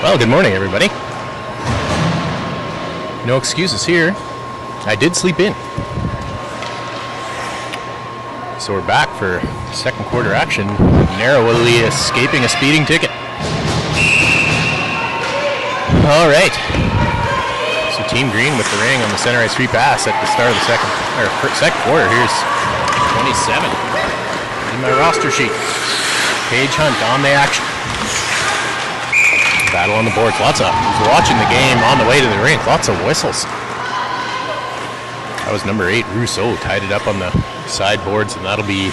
Well, good morning, everybody. No excuses here. I did sleep in. So we're back for second quarter action, narrowly escaping a speeding ticket. All right. So Team Green with the ring on the center ice free pass at the start of the second quarter. Here's 27 in my roster sheet. Paige Hunt on the action. Battle on the boards. Lots of who's watching the game on the way to the rink. Lots of whistles. That was number 8, Roussouw, tied it up on the sideboards, and that'll be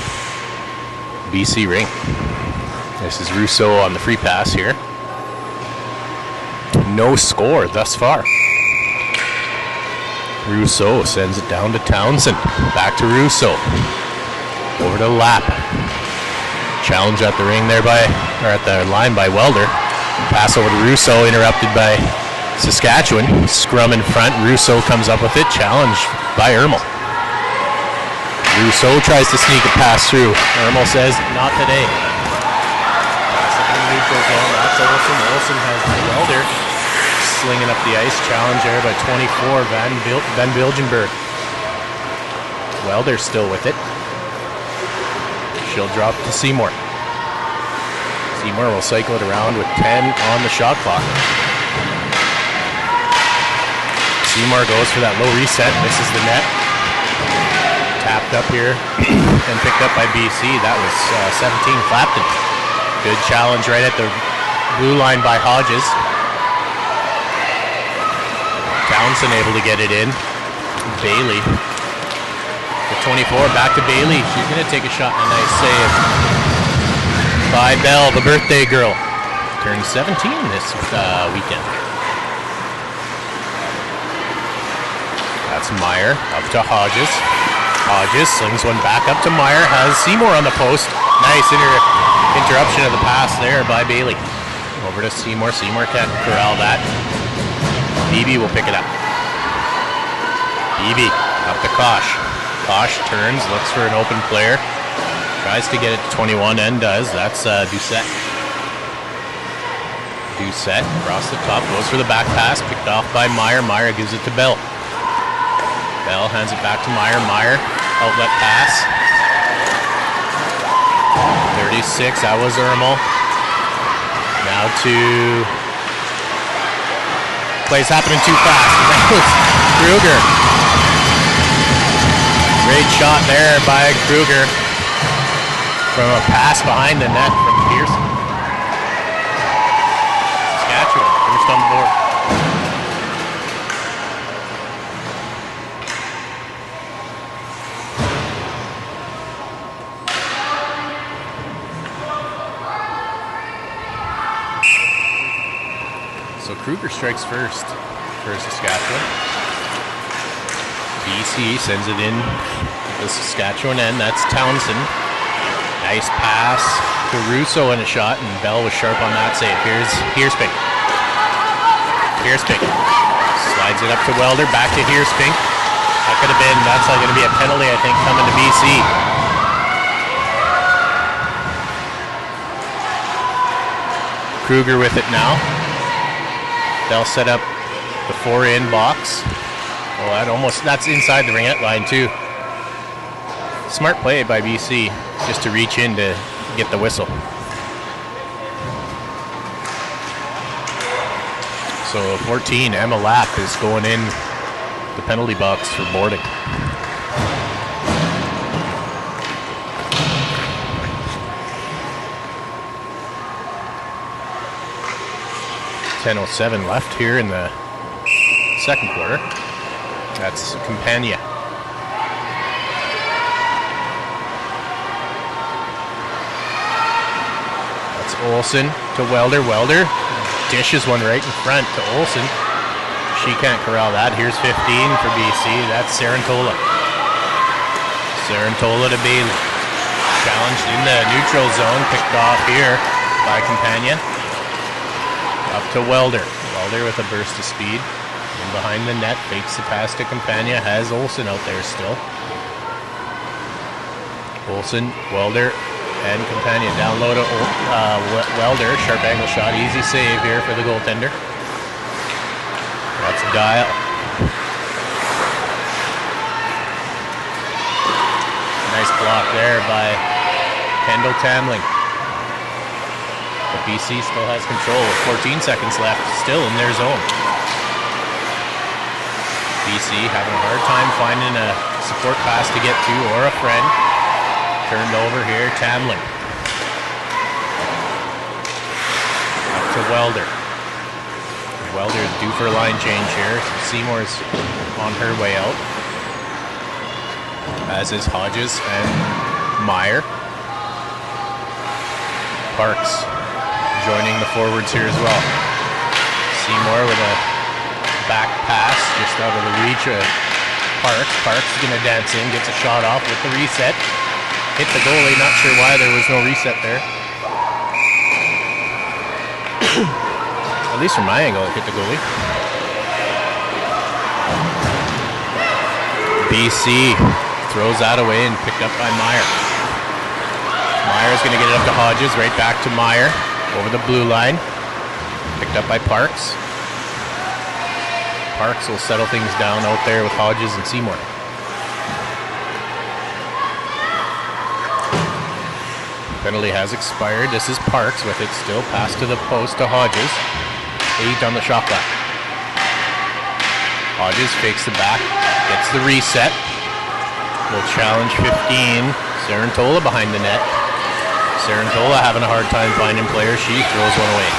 BC ring. This is Roussouw on the free pass here. No score thus far. Roussouw sends it down to Townsend. Back to Roussouw. Over to Lapp. Challenge at the ring there at the line by Welder. Pass over to Roussouw, interrupted by Saskatchewan. Scrum in front. Roussouw comes up with it. Challenge by Ermel. Roussouw tries to sneak a pass through. Ermel says, not today. Pass up in the neutral zone. That's Olsen. Olsen has Welder slinging up the ice. Challenge there by 24, Van Bilgenberg. Welder still with it. She'll drop to Seymour. Seymour will cycle it around with 10 on the shot clock. Seymour goes for that low reset, misses the net. Tapped up here and picked up by BC. That was 17, Clapton. Good challenge right at the blue line by Hodges. Townsend able to get it in. Bailey. The 24, back to Bailey. She's going to take a shot and a nice save by Bell, the birthday girl. Turned 17 this weekend. That's Meyer, up to Hodges. Hodges slings one back up to Meyer, has Seymour on the post. Nice interruption of the pass there by Bailey. Over to Seymour. Seymour can't corral that. Beeby will pick it up. Beeby up to Kosh. Kosh turns, looks for an open player. Tries to get it to 21 and does. That's Doucette. Doucette across the top, goes for the back pass, picked off by Meyer. Meyer gives it to Bell. Bell hands it back to Meyer. Meyer, outlet pass. 36, that was Ermel. Now to... Play's happening too fast. That was Kruger. Great shot there by Kruger. From a pass behind the net from Pearson. Saskatchewan, first on the board. So Kruger strikes first for Saskatchewan. BC sends it in to the Saskatchewan end. That's Townsend. Nice pass to Roussouw and a shot, and Bell was sharp on that save. Here's Heerspink. Heerspink slides it up to Welder, back to Heerspink. That could have been, that's going to be a penalty, I think, coming to BC. Kruger with it now. They'll set up the 4-in box. Oh, that's inside the ringette line too. Smart play by BC, just to reach in to get the whistle. So 14, Emma Lapp is going in the penalty box for boarding. .10:07 left here in the second quarter. That's Campagna. Olsen to Welder. Welder dishes one right in front to Olsen. She can't corral that. Here's 15 for BC. That's Cerantola. Cerantola to Bailey. Challenged in the neutral zone. Picked off here by Campagna. Up to Welder. Welder with a burst of speed. In behind the net. Fakes the pass to Campagna. Has Olsen out there still. Olsen, Welder. and Companion down low to Welder. Sharp angle shot. Easy save here for the goaltender. That's Dial. Nice block there by Kendall Tamling. But BC still has control with 14 seconds left. Still in their zone. BC having a hard time finding a support pass to get to or a friend. Turned over here, Tamlin. Up to Welder. Welder is due for a line change here. Seymour's on her way out. As is Hodges and Meyer. Parks joining the forwards here as well. Seymour with a back pass just out of the reach of Parks. Parks is going to dance in, gets a shot off with the reset. Hit the goalie, not sure why there was no reset there. At least from my angle, it hit the goalie. BC throws that away and picked up by Meyer. Meyer's going to get it up to Hodges, right back to Meyer. Over the blue line. Picked up by Parks. Parks will settle things down out there with Hodges and Seymour. Penalty has expired. This is Parks with it still. Pass to the post to Hodges. 8 on the shot clock. Hodges fakes the back. Gets the reset. Will challenge 15. Cerantola behind the net. Cerantola having a hard time finding players. She throws one away.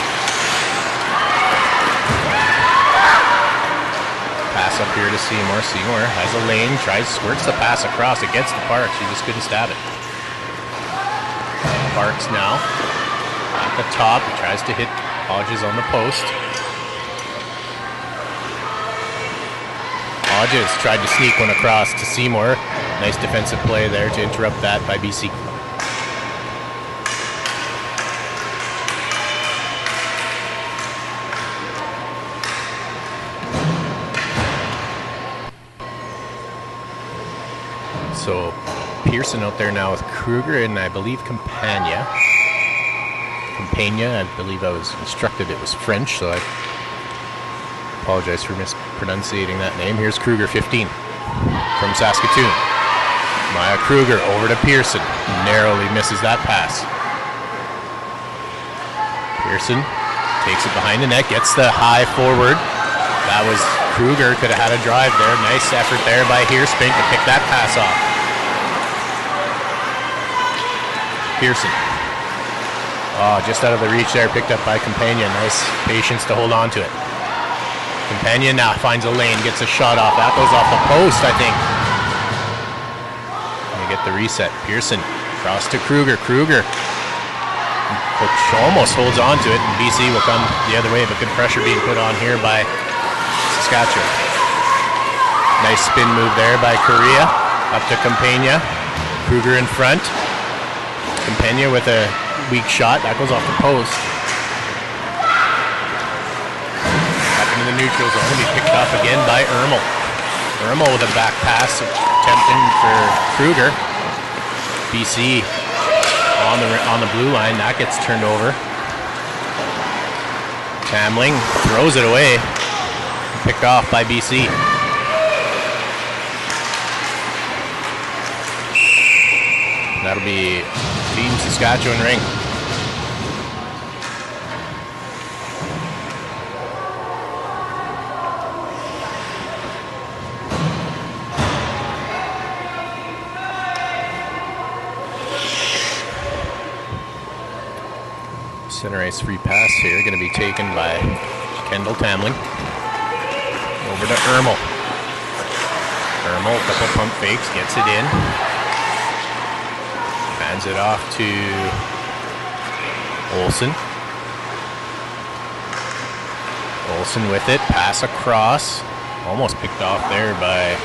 Pass up here to Seymour. Seymour has a lane. Squirts the pass across. It gets to Parks. She just couldn't stab it. Parks now at the top. He tries to hit Hodges on the post. Hodges tried to sneak one across to Seymour. Nice defensive play there to interrupt that by BC. So Pearson out there now with Kruger and I believe Campagna. I believe I was instructed it was French, so I apologize for mispronunciating that name. Here's Kruger 15 from Saskatchewan. Maya Kruger over to Pearson. Narrowly misses that pass. Pearson takes it behind the net, gets the high forward. That was Kruger, could have had a drive there. Nice effort there by Heerspink to pick that pass off. Pearson. Oh, just out of the reach there, picked up by Companion. Nice patience to hold on to it. Companion now finds a lane, gets a shot off. That goes off the post, I think. They get the reset. Pearson across to Kruger. Kruger almost holds on to it, and BC will come the other way, but good pressure being put on here by Saskatchewan. Nice spin move there by Correa. Up to Campagna. Kruger in front. Campagna with a weak shot. That goes off the post. Back into the neutral zone. He's picked off again by Ermel. Ermel with a back pass attempting for Kruger. BC on the blue line. That gets turned over. Tamling throws it away. Picked off by BC. That'll be Team Saskatchewan ring. Center ice free pass here, going to be taken by Kendall Tamling. Over to Ermel. Ermel, a couple pump fakes, gets it in. Hands it off to Olsen. Olsen with it, pass across. Almost picked off there by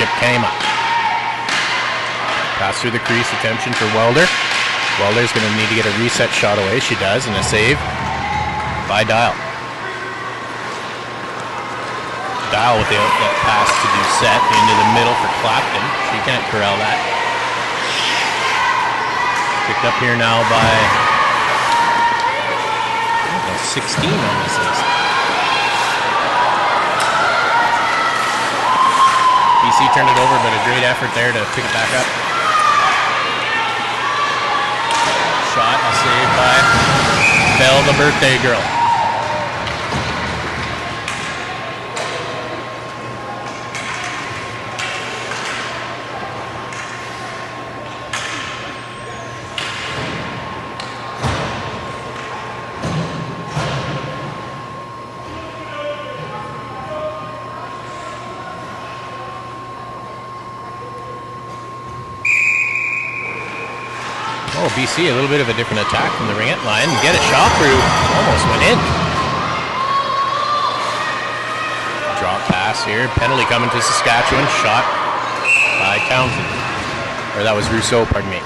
Jipkema. Pass through the crease, attention for Welder. Welder's going to need to get a reset shot away. She does, and a save by Dial. Dial with the outlet pass to do set into the middle for Clapton. She can't corral that. Picked up here now by 16 on this list. BC turned it over, but a great effort there to pick it back up. Shot, a save by Belle, the birthday girl. Oh, BC, a little bit of a different attack from the rant line. Get a shot through. Almost went in. Drop pass here. Penalty coming to Saskatchewan. Shot by Townsend. Or that was Roussouw, pardon me.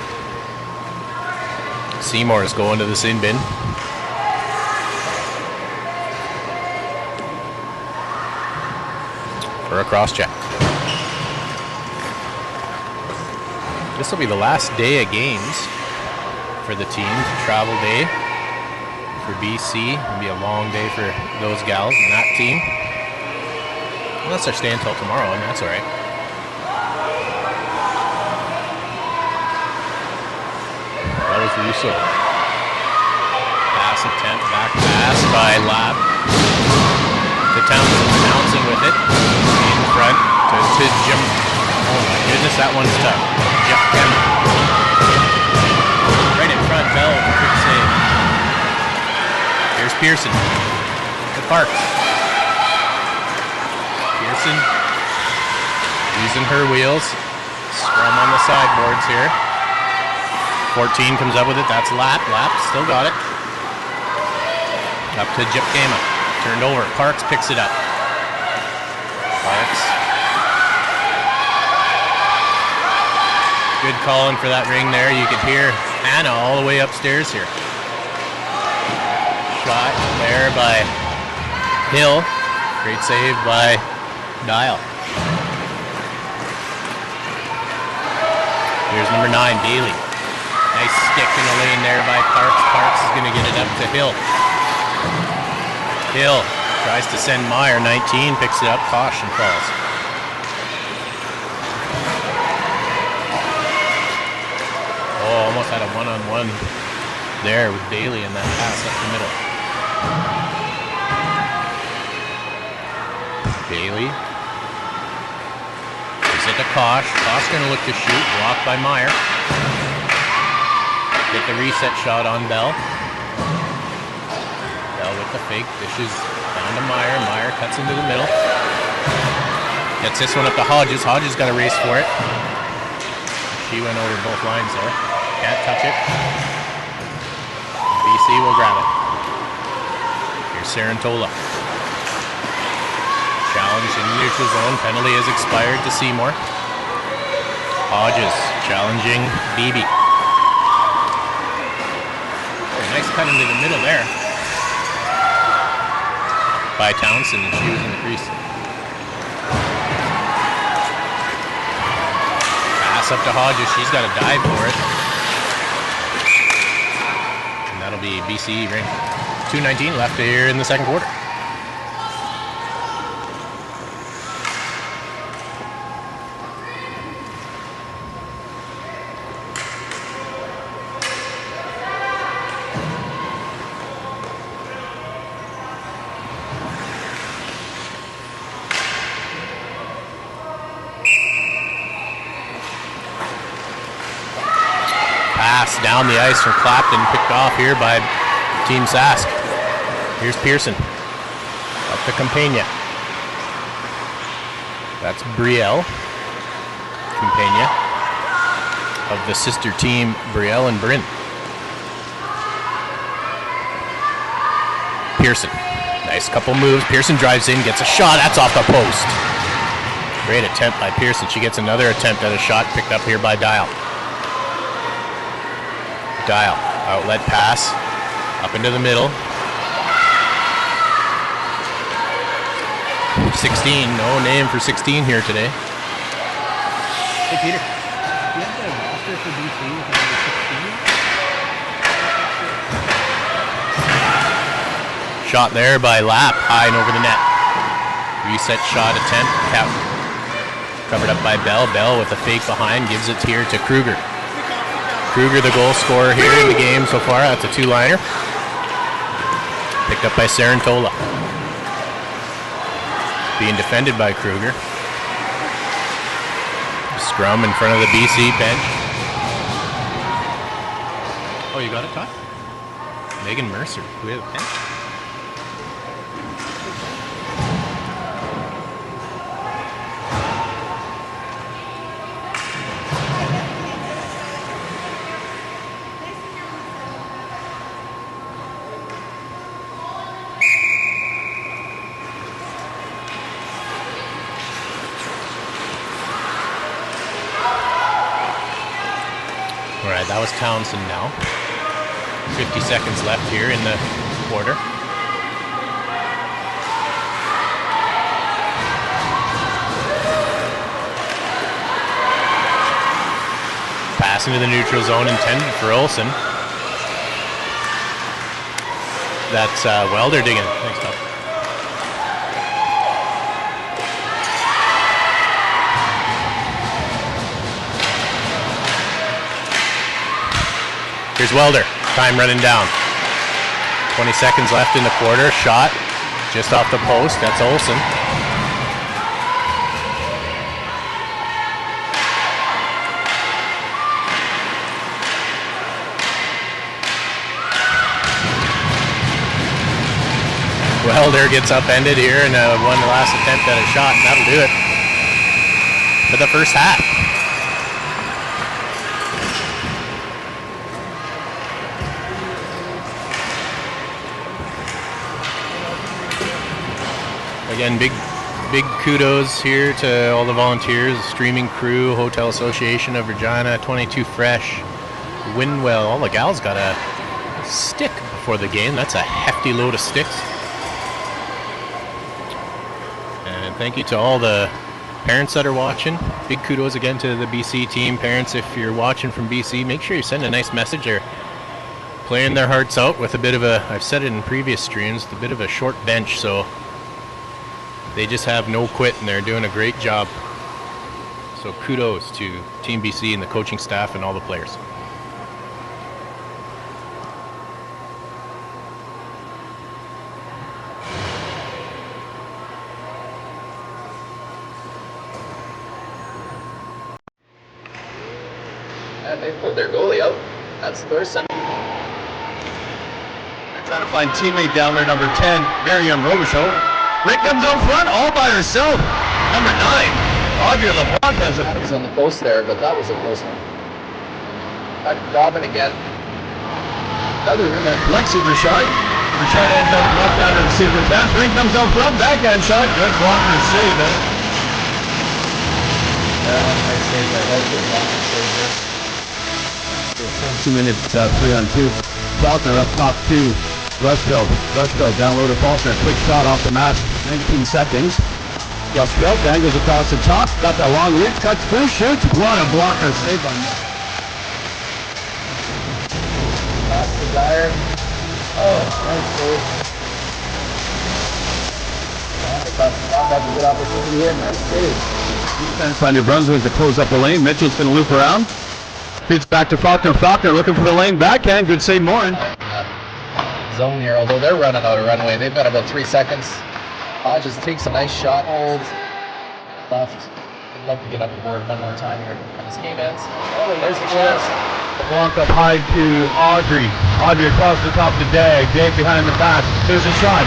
Seymour is going to the sin bin. For a cross check. This will be the last day of games for the team. Travel day for BC. It'll be a long day for those gals and that team. Unless they're staying until tomorrow, and that's alright. That was Roussouw. Pass attempt, back pass by Lapp to Townsend. Townsend with it. In front to Jim. Oh my goodness, that one's tough. Jeff Kemp. Right in front, Bell, quick save. Here's Pearson. To Parks. Pearson using her wheels. Scrum on the sideboards here. 14 comes up with it. That's Lapp. Lapp still got it. Up to Jip Gama. Turned over. Parks picks it up. Parks. Good calling for that ring there. You could hear Hannah all the way upstairs here. Shot there by Hill. Great save by Dial. Here's number 9, Bailey. Nice stick in the lane there by Parks. Parks is going to get it up to Hill. Hill tries to send Meyer. 19 picks it up. Caution falls. Oh, almost had a one-on-one there with Bailey in that pass up the middle. Bailey. Gives it to Kosh. Kosh going to look to shoot. Blocked by Meyer. Get the reset shot on Bell. Bell with the fake. Dishes down to Meyer. Meyer cuts into the middle. Gets this one up to Hodges. Hodges got a race for it. She went over both lines there. Can't touch it. BC will grab it. Here's Cerantola. Challenge in the neutral zone. Penalty has expired to Seymour. Hodges challenging Beeby. Oh, nice cut into the middle there by Townsend, and she was in the crease. Pass up to Hodges. She's got to dive for it. That'll be BC ring. 2:19 left here in the second quarter. Down the ice from Clapton, picked off here by Team Sask. Here's Pearson. Up to Campagna. That's Brielle. Campagna. Of the sister team, Brielle and Bryn. Pearson. Nice couple moves. Pearson drives in, gets a shot. That's off the post. Great attempt by Pearson. She gets another attempt at a shot picked up here by Dial. Dial, outlet pass, up into the middle. 16, no name for 16 here today. Hey Peter, do you have the roster for BC with number 16? Shot there by Lapp, high and over the net. Reset shot attempt, covered up by Bell. Bell with a fake behind, gives it here to Kruger. Kruger, the goal scorer here in the game so far. That's a two-liner. Picked up by Cerantola. Being defended by Kruger. Scrum in front of the BC bench. Oh, you got it, Todd? Megan Mercer. Do we have a pen? All right, that was Townsend now. 50 seconds left here in the quarter. Pass into the neutral zone intended for Olsen. That's Welder digging. Thanks, Todd. Here's Welder. Time running down. 20 seconds left in the quarter. Shot just off the post. That's Olsen. Welder gets upended here and one last attempt at a shot, and that'll do it for the first half. Again, big kudos here to all the volunteers, the streaming crew, Hotel Association of Regina, 22 Fresh, Winwell. All the gals got a stick before the game. That's a hefty load of sticks. And thank you to all the parents that are watching. Big kudos again to the BC team. Parents, if you're watching from BC, make sure you send a nice message. They're playing their hearts out with a bit of a, I've said it in previous streams, a bit of a short bench, so they just have no quit and they're doing a great job. So kudos to Team BC and the coaching staff and all the players. And they pulled their goalie out. That's Pearson. They're trying to find teammate down there, number 10, Miriam Roussouw. Rick comes out front all by herself. Number 9, Audrey LeBlanc has a piece on the post there, but that was a close one. Back to Dobbin again. Another Lexi Rashad. Rashad ends up left out of the silver pass. Rick comes out front, backhand shot. Good block and save it. Nice save by Lexi. Block and save there. 2 minutes, 3-on-2. Faulkner up top 2. Rushville down low to Faulkner, quick shot off the mat, 19 seconds. Rushville dangles across the top, got that long reach, cuts through, shoots, what a blocker, save on that. Pass to Dyer. Oh, nice save. That's a good opportunity here, nice save. Defense by New Brunswick to close up the lane, Mitchell's going to loop around. Feeds back to Faulkner, Faulkner looking for the lane, backhand, good save, Morin. Zone here, although they're running out of runway. They've got about 3 seconds. Hodges takes a nice shot. Hold. Left. I'd love to get up the board one more time here. This game ends. Oh, there's the chance. Blanc up high to Audrey. Audrey across the top of the Dag. Dag behind the pass. There's a shot.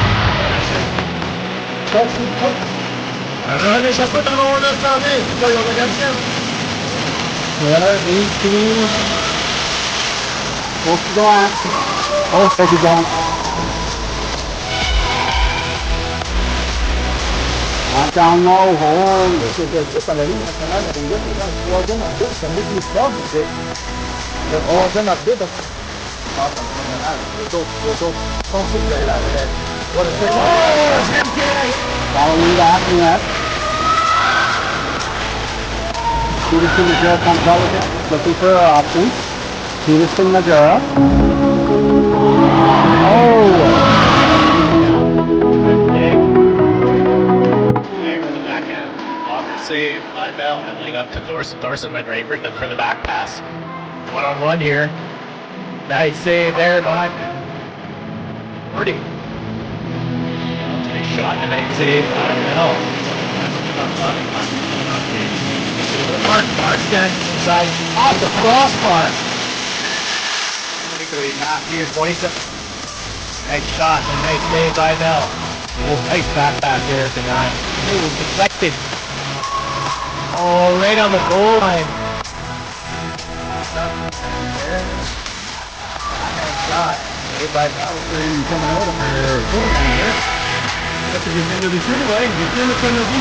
Oh, thank you, John. Down low, hold. Following that. Peterson Madura comes out with it, looking for her options. Peterson Madura. Oh! save by Bell, handling up to Thorson went right for the back pass. One-on-one here. Nice save there by Morty. Nice shot and a nice save by Bell. Mark inside off the crossbar. Here's 27. Nice shot and nice save by Bell. Nice back there tonight. It was deflected. Oh, right on the goal line. Nice shot. Saved by Bell. Coming out of here. That's a good end of the shooting line. Get in the front of the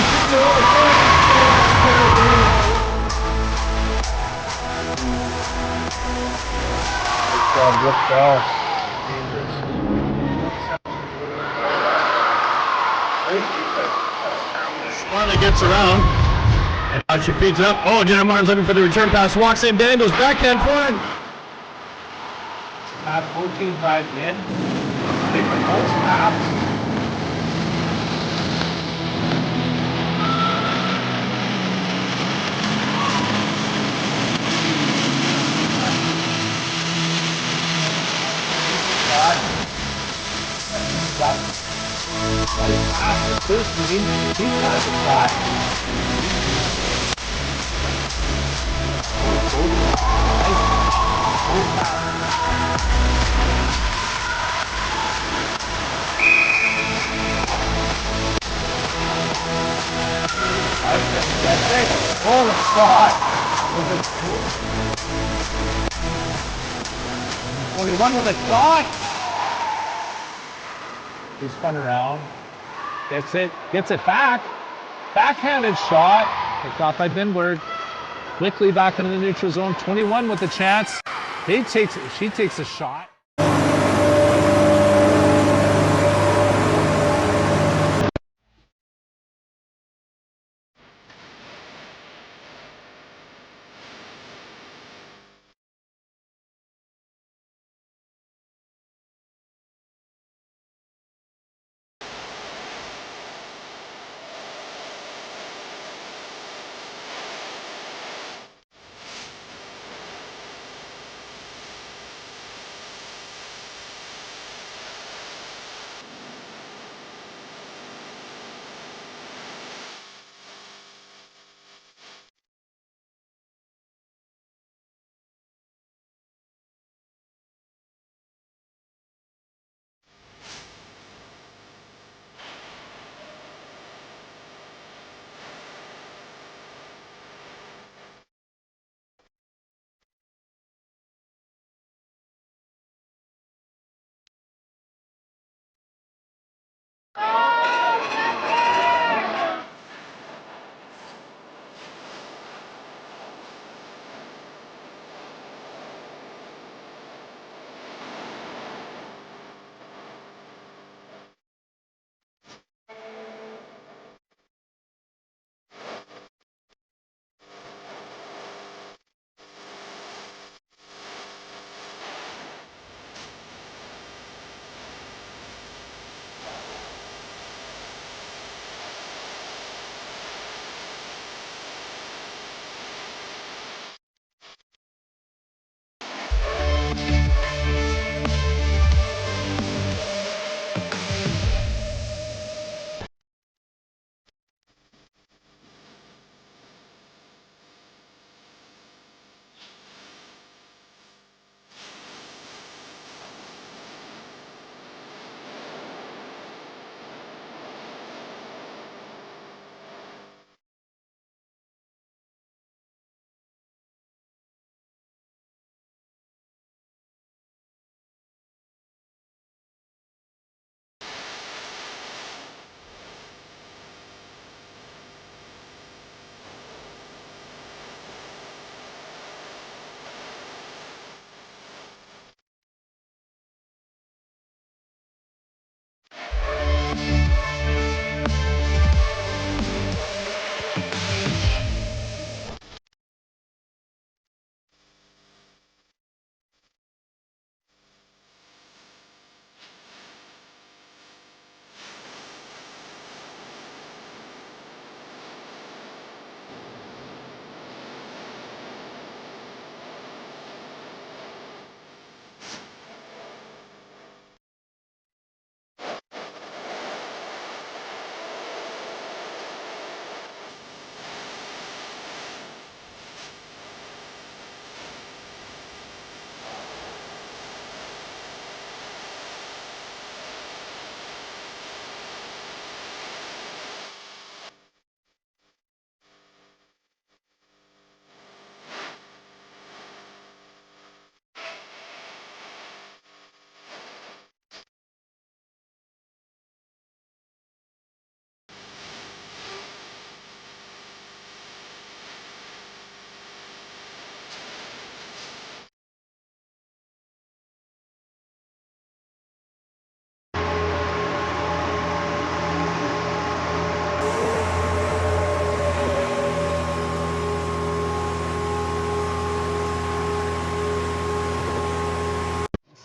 Good Bell. Finally gets around. And now she feeds up. Oh, Jenna Martin's looking for the return pass. Walks in. Daniels backhand forward. 14-5 in. Different goals snaps. Oh, the spot. 41 with a shot. He spun around. That's it. Gets it back. Backhanded shot. Picked off by Binward. Quickly back into the neutral zone. 21 with a chance. She takes a shot.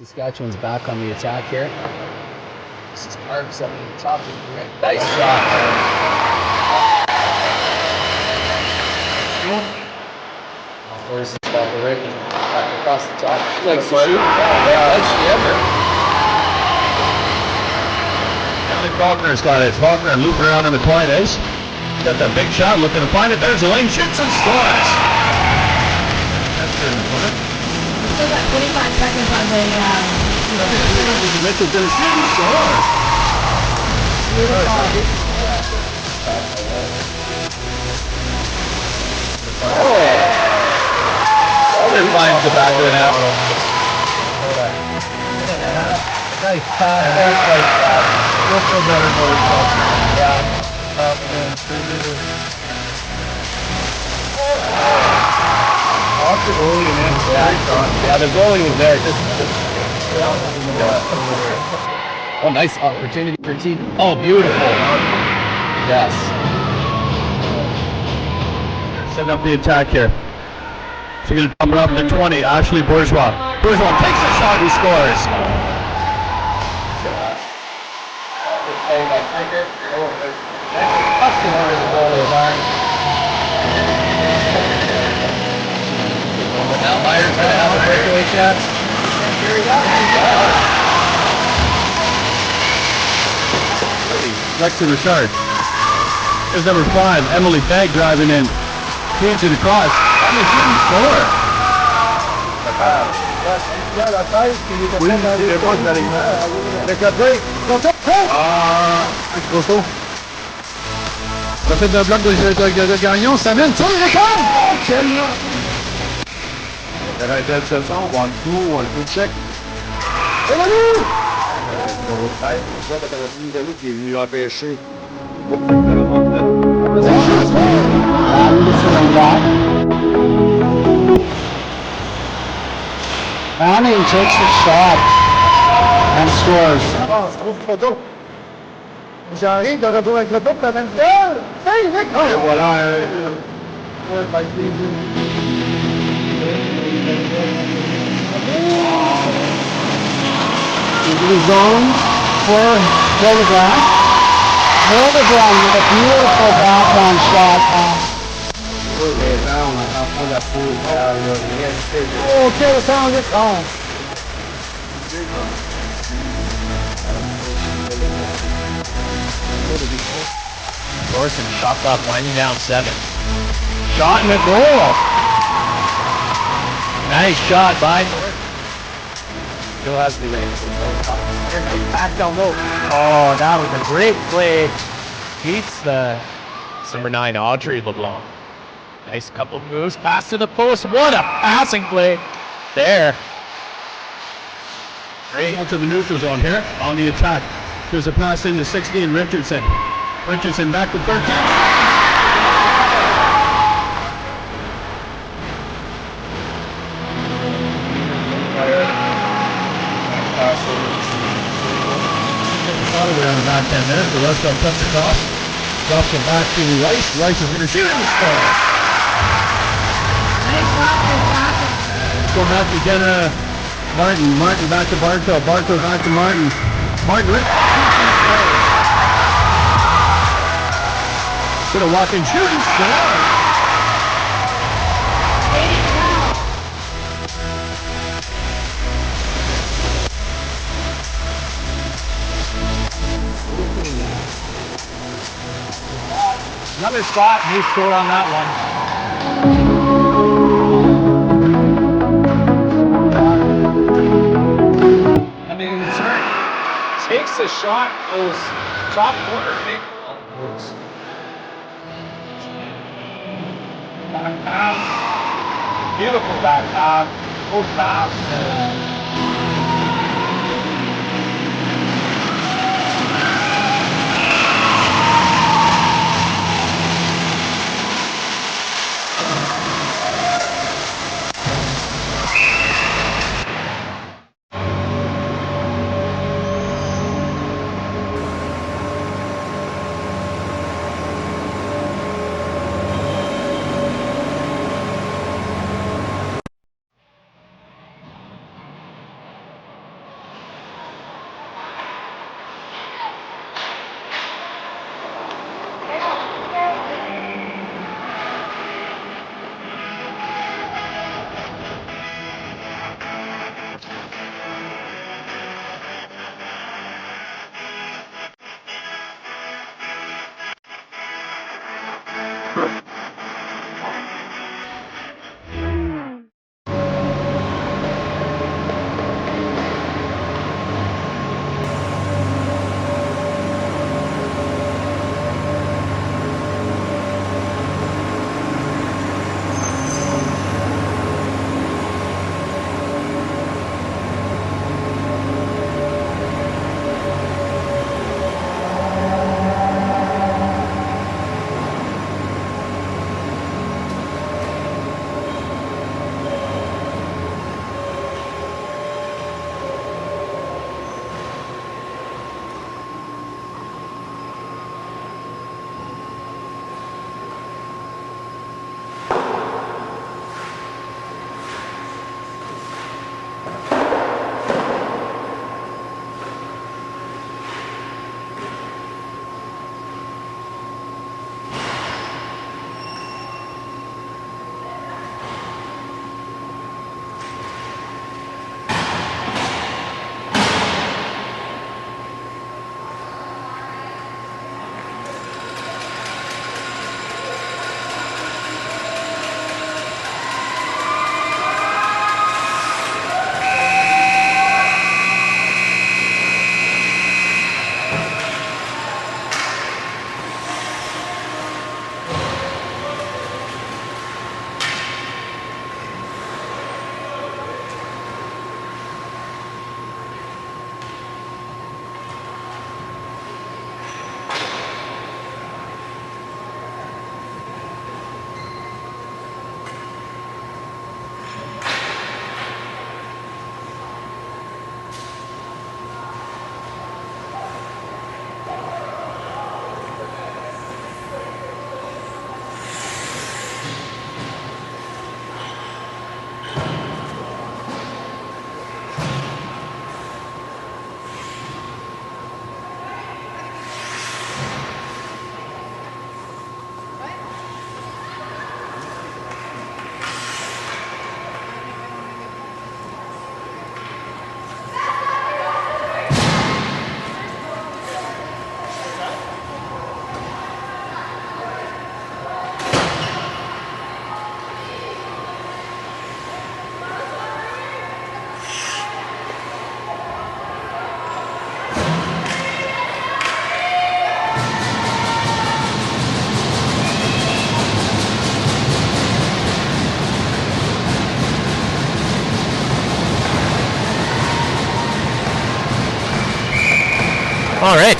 Saskatchewan's back on the attack here. This is Parks up in the top of the grid. Nice shot. Where's the stopper right back across the top? Like shoot. Yeah, that's the ever. Faulkner's got it. Faulkner loop around in the point ice. Got that big shot, looking to find it. There's the lane, shoots and scores. That's good. Still got 25 seconds on the Mitchell did a shoot and score. They're flying to the back of the net. Nice pass. Nice pass. We'll feel better for ourselves. Yeah. Off the goalie, man. Yeah, the goalie was there. Oh, nice opportunity for team. Oh, beautiful. Yes. Setting up the attack here. So you're going to dump it up to 20. Ashley Bourgeois. Bourgeois takes a shot, he scores. Now Myers going to have a breakaway chance. Here he goes. Lexi Richard. Here's number 5, Emily Begg driving in. Feeds it across. Emily shooting score. Ça fait d'un bloc de Gagnon, ça mène sur les écarts! One, two, check. Manning takes the shot and scores. J'arrive de retour avec le top, la même Et voilà. Zone for Hildebrand. Hildebrand with a beautiful backhand shot. Oh, okay, found it. Oh. Pearson shot clock winding down 7. Shot in the goal. Nice shot by Still has the range. Back down low. Oh, that was a great play. beats the number 9 Audrey LeBlanc. Nice couple moves, pass to the post. What a passing play there. Great. To the neutral zone here on the attack. There's a pass into 16, Richardson. Richardson back to 13. Around about 10 minutes, the rest of them touch across. Drops it back to Rice. Rice is going to shoot and score. Go back to Jenna. Martin back to Bartow. Bartow back to Martin. Martin. Gonna walk and shoot and score. Another spot, and he scored on that one. I mean, takes a shot, goes top corner, big ball. Back pass. Beautiful back pass. Goes fast. All right,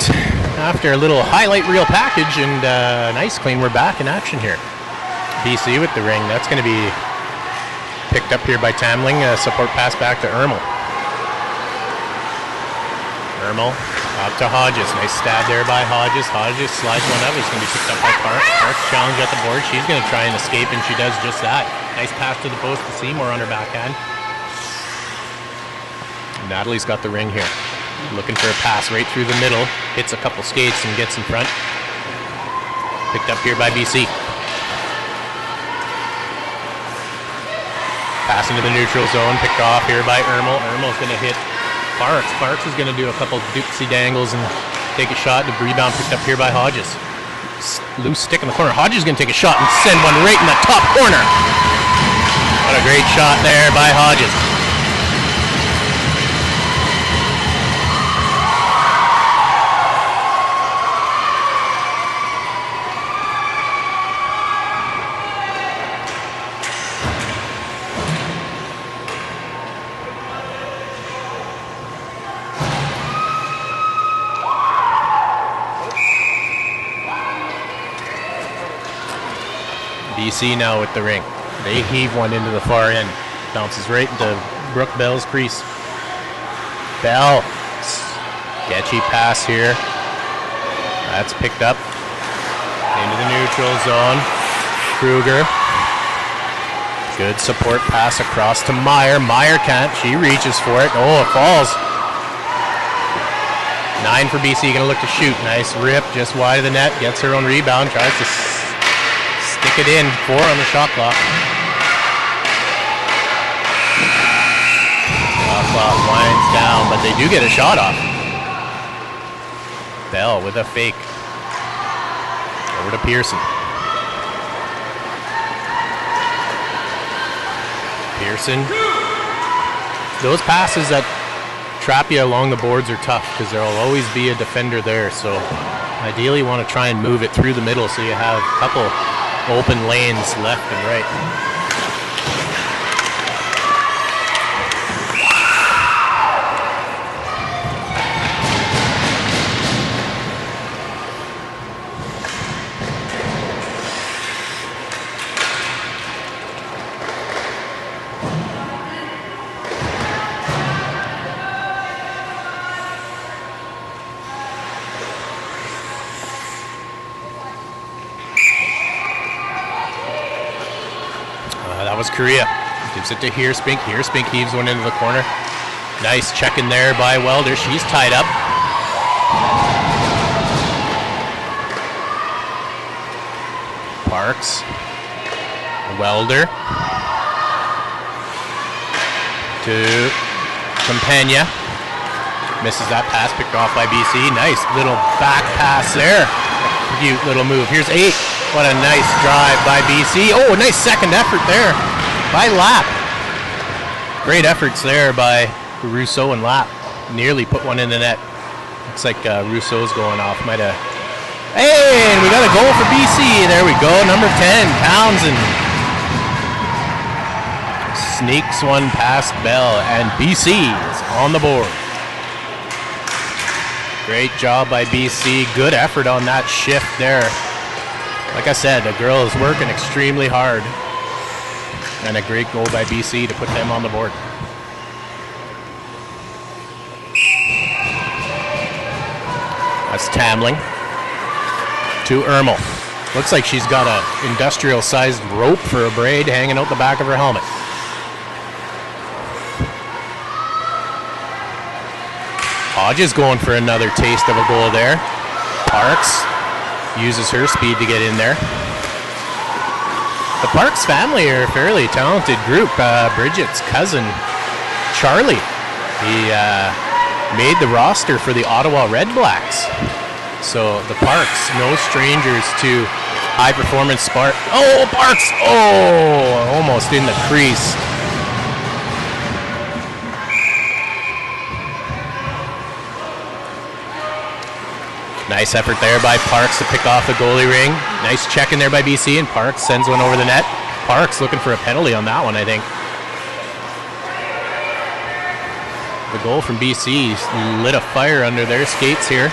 after a little highlight reel package and an ice clean, we're back in action here. BC with the ring. That's going to be picked up here by Tamling. Support pass back to Ermel. Ermel up to Hodges. Nice stab there by Hodges. Hodges slides one up. It's going to be picked up by Parks. Parks challenge at the board. She's going to try and escape, and she does just that. Nice pass to the post to Seymour on her backhand. Natalie's got the ring here. Looking for a pass right through the middle. Hits a couple skates and gets in front. Picked up here by BC. Pass into the neutral zone. Picked off here by Ermel. Ermel's going to hit Parks. Parks is going to do a couple doopsie dangles and take a shot. The rebound picked up here by Hodges. Loose stick in the corner. Hodges is going to take a shot and send one right in the top corner. What a great shot there by Hodges. BC now with the ring. They heave one into the far end. Bounces right into Brooke Bell's crease. Bell. Sketchy pass here. That's picked up. Into the neutral zone. Kruger. Good support pass across to Meyer. Meyer can't. She reaches for it. Oh, it falls. 9 for BC, gonna look to shoot. Nice rip, just wide of the net, gets her own rebound, tries to stick it in. 4 on the shot clock. Shot clock winds down, but they do get a shot off. Bell with a fake. Over to Pearson. Pearson. Those passes that trap you along the boards are tough because there will always be a defender there. So ideally you want to try and move it through the middle so you have a couple open lanes left and right. That was Korea. Gives it to Heerspink. Heerspink heaves one into the corner. Nice check in there by Welder. She's tied up. Parks. Welder. To Campagna. Misses that pass, picked off by BC. Nice little back pass there. Cute little move. Here's 8. What a nice drive by BC. Oh, a nice second effort there by Lapp. Great efforts there by Roussouw and Lapp. Nearly put one in the net. Looks like Roussouw's going off. Might have. Hey, and we got a goal for BC. There we go. Number 10, Townsend. Sneaks one past Bell, and BC is on the board. Great job by BC. Good effort on that shift there. Like I said, the girl is working extremely hard. And a great goal by BC to put them on the board. That's Tamling. To Ermel. Looks like she's got an industrial-sized rope for a braid hanging out the back of her helmet. Hodges going for another taste of a goal there. Parks uses her speed to get in there. The Parks family are a fairly talented group. Bridget's cousin, Charlie, he made the roster for the Ottawa Red Blacks. So the Parks, no strangers to high performance sport. Oh, Parks! Oh, almost in the crease. Nice effort there by Parks to pick off the goalie ring. Nice check in there by BC, and Parks sends one over the net. Parks looking for a penalty on that one, I think. The goal from BC lit a fire under their skates here.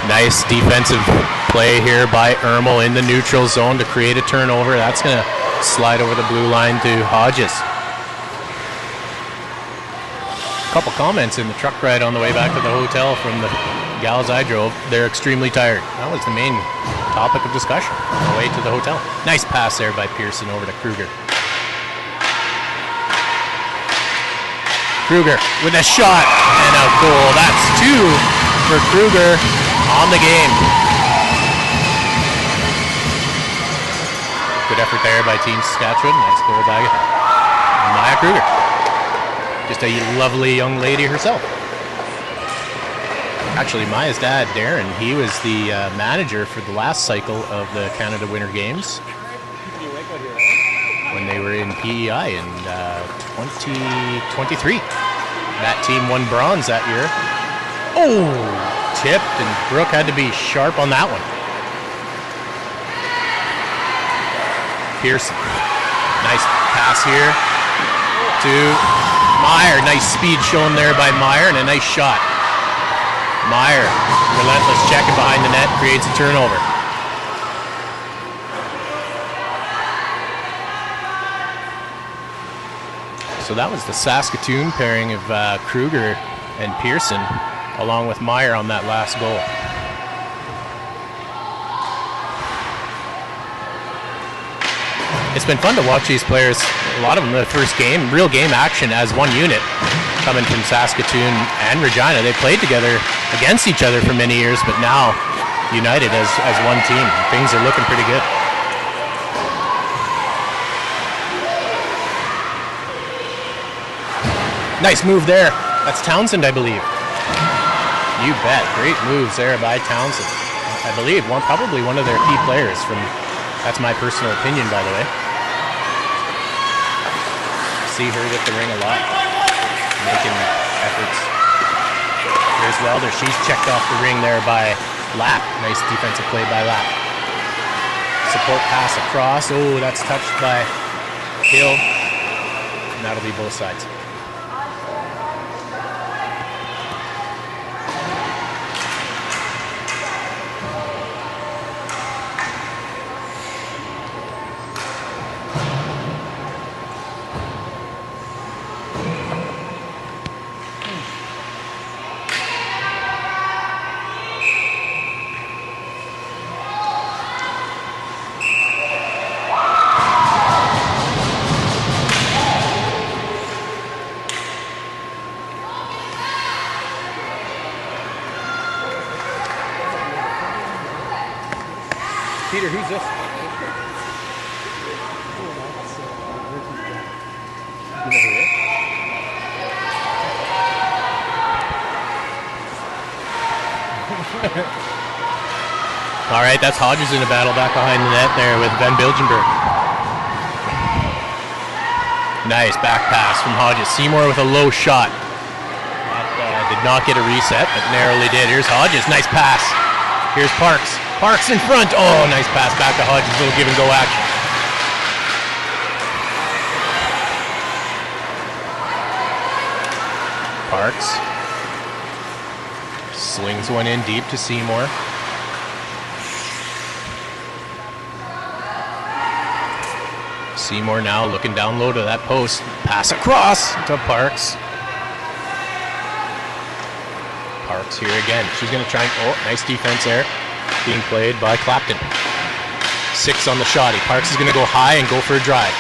Nice defensive play here by Ermel in the neutral zone to create a turnover. That's going to slide over the blue line to Hodges. Couple comments in the truck ride on the way back to the hotel from the gals I drove. They're extremely tired. That was the main topic of discussion on the way to the hotel. Nice pass there by Pearson over to Kruger. Kruger with a shot and a goal. That's 2 for Kruger on the game. Good effort there by Team Saskatchewan. Nice goal by Maya Kruger. Just a lovely young lady herself. Actually, Maya's dad, Darren, he was the manager for the last cycle of the Canada Winter Games when they were in PEI in 2023. That team won bronze that year. Oh, tipped, and Brooke had to be sharp on that one. Pearson. Nice pass here to Meyer. Nice speed shown there by Meyer, and a nice shot. Meyer, relentless checking behind the net, creates a turnover. So that was the Saskatoon pairing of Kruger and Pearson, along with Meyer on that last goal. It's been fun to watch these players, a lot of them the first game, real game action as one unit. coming from Saskatoon and Regina. They played together against each other for many years, but now united as one team. Things are looking pretty good. Nice move there. That's Townsend, I believe. You bet. Great moves there by Townsend. I believe probably one of their key players from, that's my personal opinion, by the way. See her with the ring a lot, making efforts. Here's Welder. She's checked off the ring there by Lapp. Nice defensive play by Lapp. Support pass across. Oh, that's touched by Hill. And that'll be both sides. Peter, who's this? All right, that's Hodges in a battle back behind the net there with Ben Bilgenberg. Nice back pass from Hodges. Seymour with a low shot. That did not get a reset, but narrowly did. Here's Hodges, nice pass. Here's Parks. Parks in front. Oh, nice pass back to Hodges. Little give and go action. Parks swings one in deep to Seymour. Seymour now looking down low to that post. Pass across to Parks. Parks here again. She's going to try and, oh, nice defense there. Being played by Clapton. 6 on the shotty. Parks is going to go high and go for a drive.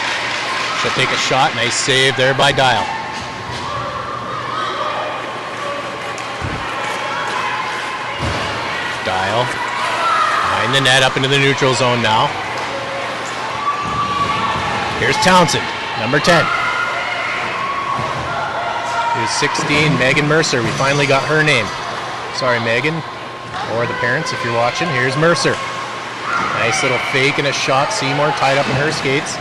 She'll take a shot. Nice save there by Dial. Dial behind the net, up into the neutral zone now. Here's Townsend, number 10. Here's 16, Megan Mercer. We finally got her name. Sorry, Megan, or the parents if you're watching. Here's Mercer. Nice little fake and a shot. Seymour tied up in her skates.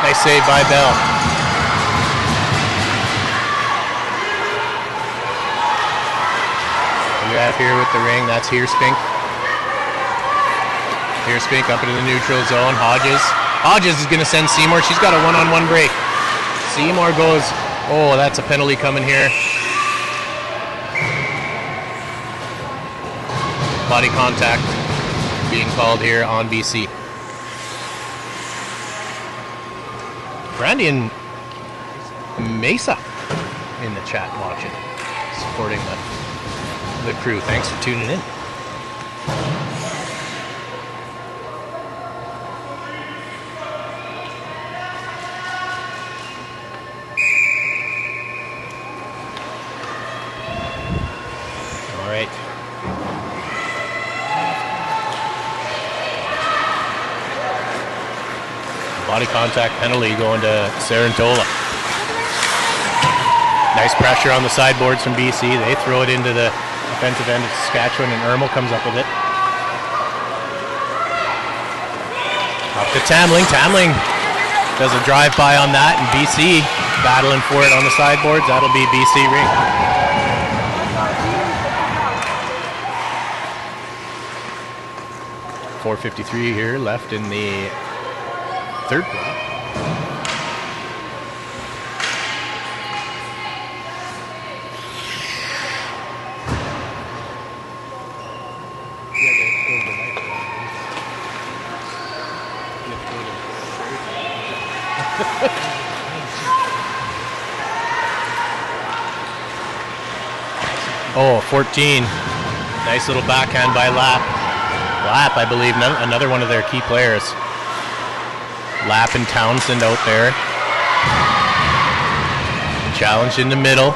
Nice save by Bell. We have here with the ring, that's Heerspink. Heerspink up into the neutral zone. Hodges is going to send Seymour. She's got a one-on-one break. Seymour goes, oh, that's a penalty coming here. Body contact being called here on BC. Brandy and Mesa in the chat watching, supporting the crew. Thanks for tuning in. All right. Body contact penalty going to Cerantola. Nice pressure on the sideboards from BC. They throw it into the offensive end of Saskatchewan, and Ermel comes up with it. Up to Tamling. Tamling does a drive-by on that, and BC battling for it on the sideboards. That'll be BC ring. .453 here left in the third quarter. Oh, 14. Nice little backhand by Lapp. Lapp, I believe, another one of their key players. Lapp and Townsend out there. Challenge in the middle.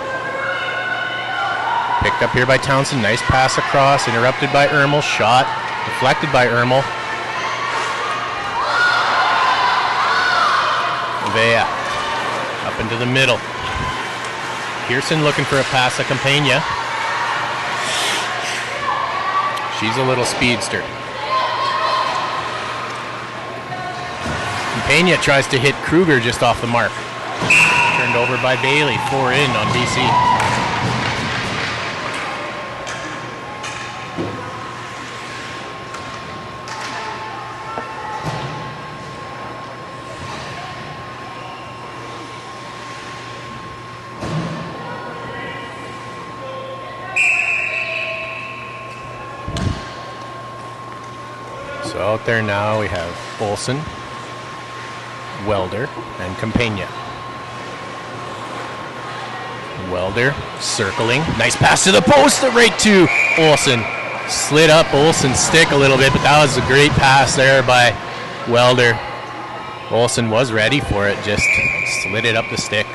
Picked up here by Townsend. Nice pass across. Interrupted by Ermel. Shot. Deflected by Ermel. Vea. Up into the middle. Pearson looking for a pass to Campagna. She's a little speedster. Campagna tries to hit Kruger just off the mark. Turned over by Bailey. 4 in on BC. So out there now we have Olsen, Welder, and Campagna. Welder circling. Nice pass to the post, right to Olsen. Slid up Olsen's stick a little bit, but that was a great pass there by Welder. Olsen was ready for it, just slid it up the stick.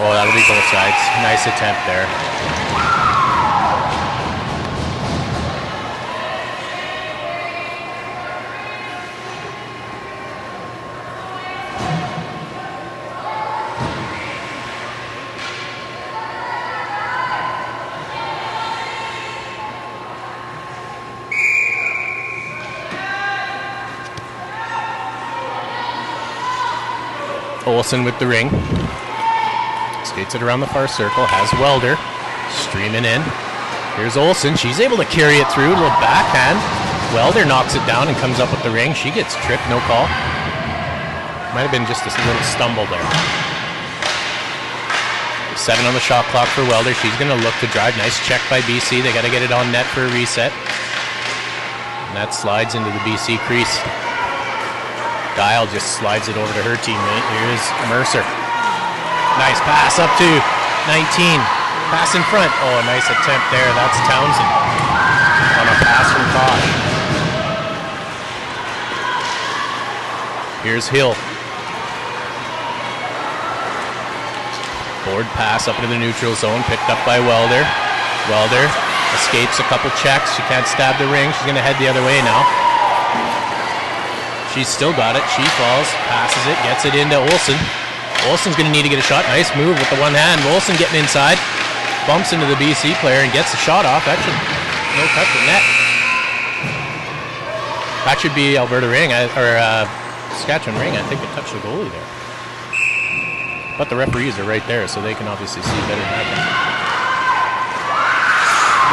Oh, that'll be both sides. Nice attempt there. Olsen with the ring. Skates it around the far circle. Has Welder streaming in. Here's Olsen. She's able to carry it through. A little backhand. Welder knocks it down and comes up with the ring. She gets tripped. No call. Might have been just a little stumble there. 7 on the shot clock for Welder. She's going to look to drive. Nice check by BC. They got to get it on net for a reset. And that slides into the BC crease. Dial just slides it over to her teammate. Here's Mercer. Nice pass up to 19. Pass in front. Oh, nice attempt there. That's Townsend on a pass from Tosh. Here's Hill. Forward pass up into the neutral zone. Picked up by Welder. Welder escapes a couple checks. She can't stab the ring. She's going to head the other way now. She's still got it. She falls, passes it, gets it into Olsen. Olsen's going to need to get a shot. Nice move with the one hand. Olsen getting inside. Bumps into the BC player and gets the shot off. That should, no touch the net. That should be Alberta ring, or Saskatchewan ring. I think it touched the goalie there. But the referees are right there, so they can obviously see better than I can.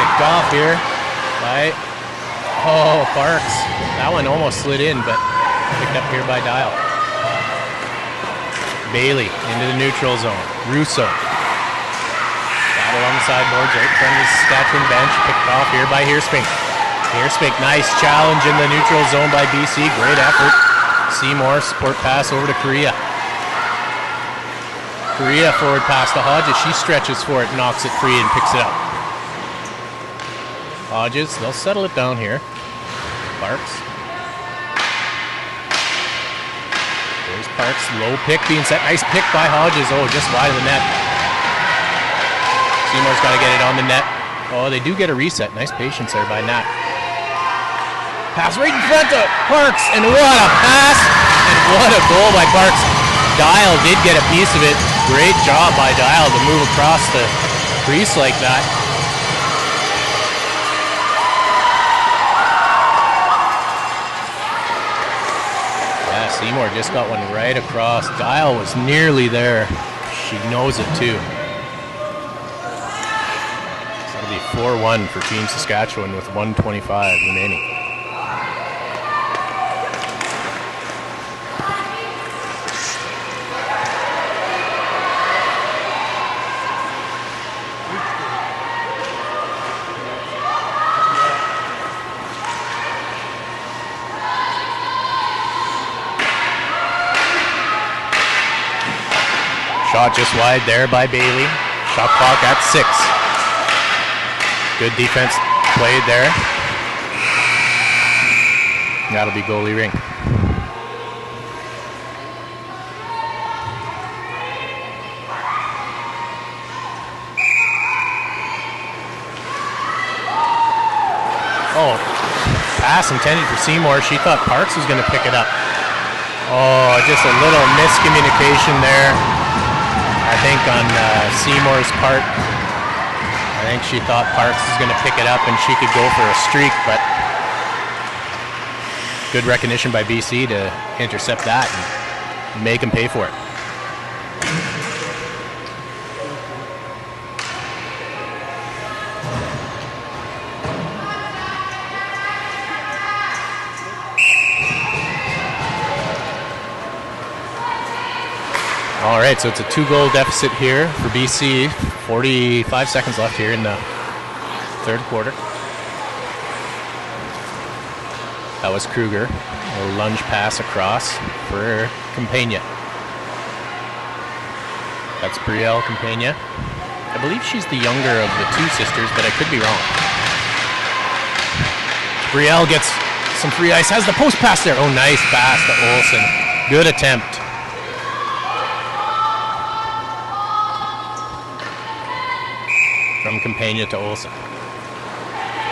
Picked off here by, oh, Parks. That one almost slid in, but picked up here by Dial. Bailey into the neutral zone. Roussouw. Battle on the sideboards right in front of the Saskatchewan bench. Picked off here by Heerspink. Heerspink, nice challenge in the neutral zone by BC. Great effort. Seymour, support pass over to Korea. Korea forward pass to Hodges. She stretches for it, knocks it free and picks it up. Hodges, they'll settle it down here. Parks. There's Parks, low pick being set. Nice pick by Hodges. Oh, just wide of the net. Seymour's got to get it on the net. Oh, they do get a reset. Nice patience there by Nat. Pass right in front of Parks, and what a pass, and what a goal by Parks. Dial did get a piece of it. Great job by Dial to move across the crease like that. Seymour just got one right across. Dial was nearly there. She knows it too. So that'll be 4-1 for Team Saskatchewan with 1:25 remaining. Shot just wide there by Bailey. Shot clock at 6. Good defense played there. That'll be goalie ring. Oh, pass intended for Seymour. She thought Parks was going to pick it up. Oh, just a little miscommunication there, I think, on Seymour's part. I think she thought Parks was going to pick it up and she could go for a streak, but good recognition by BC to intercept that and make him pay for it. All right, so it's a 2-goal deficit here for BC. 45 seconds left here in the third quarter. That was Kruger. A lunge pass across for Campagna. That's Brielle Campagna. I believe she's the younger of the two sisters, but I could be wrong. Brielle gets some free ice, has the post pass there. Oh, nice pass to Olsen. Good attempt. From Campagna to Olsen.